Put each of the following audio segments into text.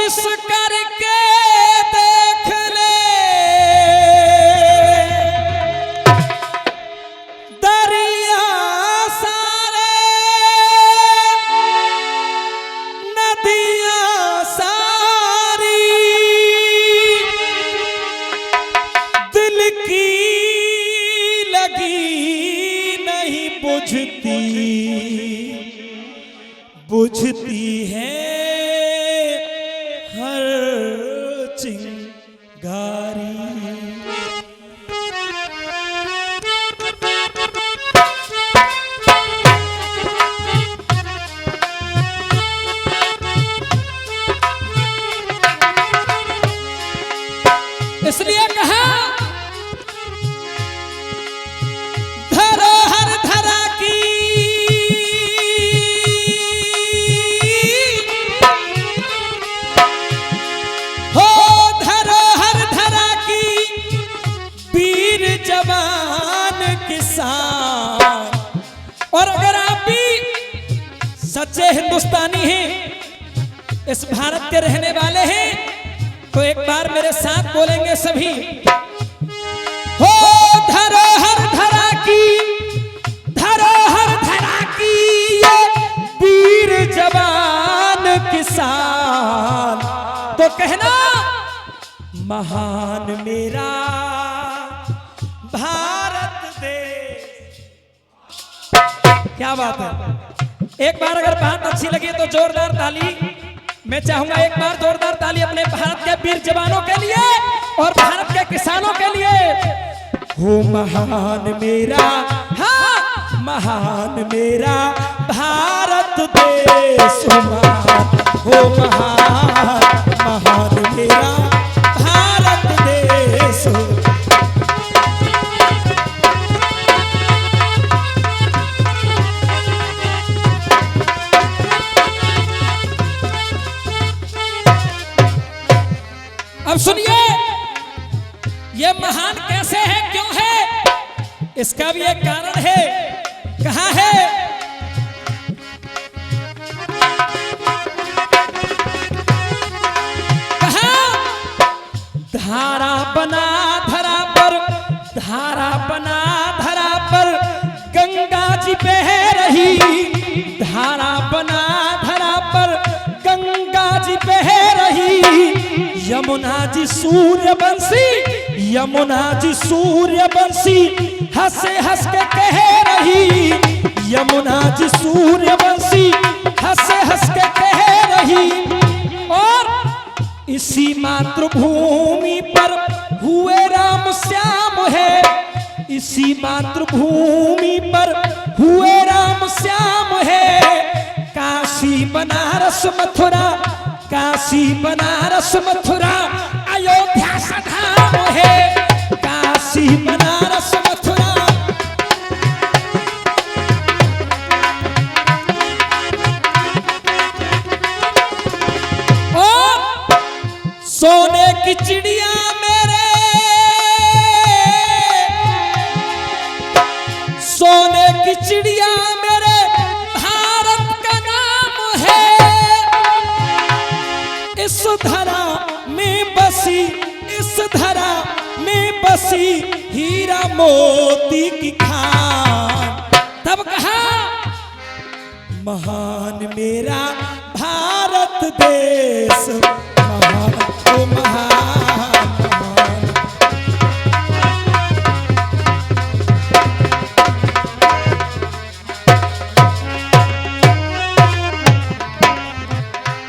कोशिश करके देख ले, दरिया सारे नदियां सारी दिल की लगी नहीं बुझती, बुझती है हर चिंगारी। इसलिए कहा धरोहर धरा की, हो धरोहर धरा की, वीर जवान किसान। और अगर आप भी सच्चे हिंदुस्तानी हैं, इस भारत के रहने वाले हैं, तो एक बार मेरे साथ बोलेंगे सभी, हो धरोहर धरा की, धरोहर धरा की, ये वीर जवान किसान। तो कहना महान मेरा भारत देश। क्या बात है। एक बार अगर बात अच्छी लगी तो जोरदार ताली। मैं चाहूंगा एक बार जोरदार ताली अपने भारत के वीर जवानों के लिए और भारत के किसानों के लिए। हो महान मेरा, हाँ महान मेरा भारत देश, महान हो महान, महान मेरा भारत देश। अब सुनिए, ये महान कैसे है, क्यों है, इसका भी एक कारण है। कहा है, कहा धारा बना धरा पर, धारा बना धरा पर गंगा जी बह रही, धारा बना धरा पर गंगा जी बह रही। यमुना जी सूर्यवंशी, यमुना जी सूर्यवंशी हंसे हंस के कह रही, यमुना जी सूर्यवंशी हंसे हंस के कह रही। और इसी मातृभूमि पर हुए राम श्याम है, इसी मातृभूमि पर हुए राम श्याम है। काशी बनारस मथुरा, काशी बनारस मथुरा अयोध्या सधाम है, काशी बनारस मथुरा। और सोने की चिड़िया मेरे, सोने की चिड़िया मेरे भारत का नाम है। इस धरा में बसी, इस धरा में बसी हीरा मोती की खान। तब कहा महान मेरा भारत देश, महान ओ महान, महान।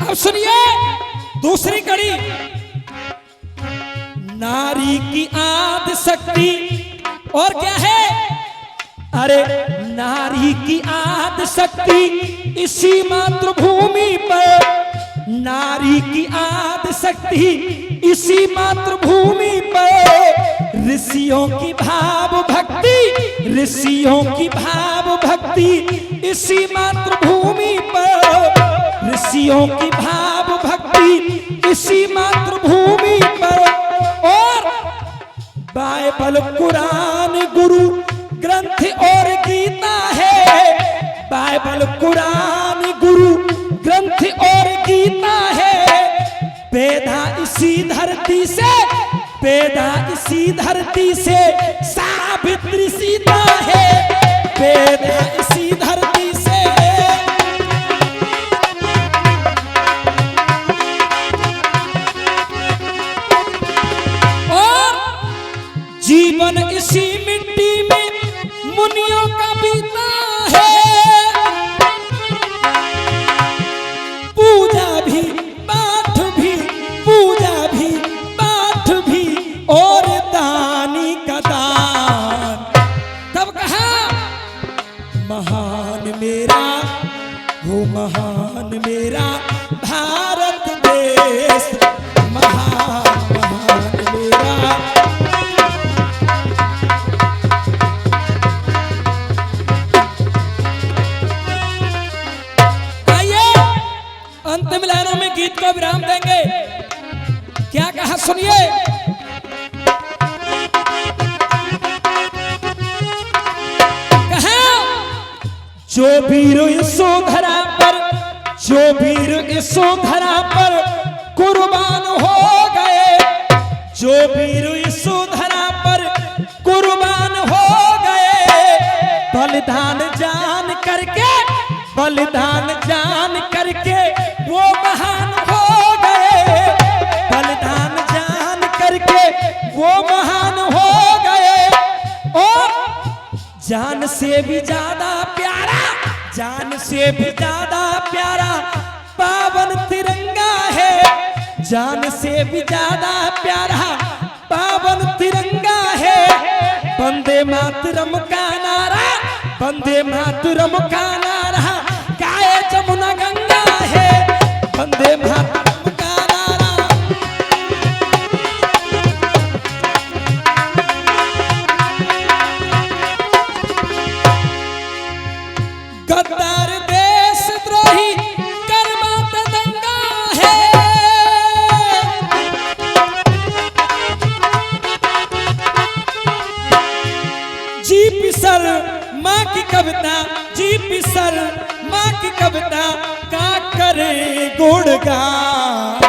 अब सुनिए दूसरी कड़ी, नारी की आदि शक्ति। और क्या है, अरे नारी की आदि शक्ति इसी मातृभूमि पर, नारी की आदि शक्ति इसी मातृभूमि पर। ऋषियों की भाव भक्ति, ऋषियों की भाव भक्ति इसी मातृभूमि पर, ऋषियों की भाव भक्ति इसी मातृभूमि पर। और बाइबल कुरान गुरु ग्रंथ और गीता है, बाइबल कुरान गुरु ग्रंथ और गीता है। पैदा इसी धरती से, पैदा इसी धरती से, सावित्री सीता है, पैदा इसी धरती से। और जीवन इसी मिट्टी में मुनियों का बीता है, पूजा भी पाठ भी, पूजा भी पाठ भी, और दानी का दान। तब कहा महान मेरा, वो महान मेरा भारत देश, महान महान मेरा। अंतिम लाइनों में गीत को विराम देंगे। क्या कहा सुनिए। कहा जो वीर यशोधरा पर, जो वीर यशोधरा पर कुर्बान हो गए, जो वीर यशोधरा पर कुर्बान हो गए, बलिदान जान करके, बलिदान जान करके वो महान हो गए, बलिदान जान करके वो महान हो गए। और जान से भी ज्यादा प्यारा, जान से भी ज्यादा प्यारा पावन तिरंगा है, जान से भी ज्यादा प्यारा पावन तिरंगा है। वंदे मातरम का नारा, वंदे मातरम का नारा गाए जमुना गंगा है, वंदे मातरम का नारा। गद्दार देशद्रोही कर्मात दंगा है, जीपी सर माँ की कविता, जीपी सर माँ की कविता का करे गुणगान।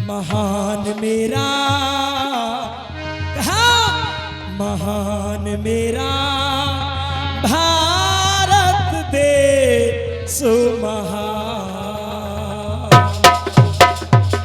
महान मेरा, कहा महान मेरा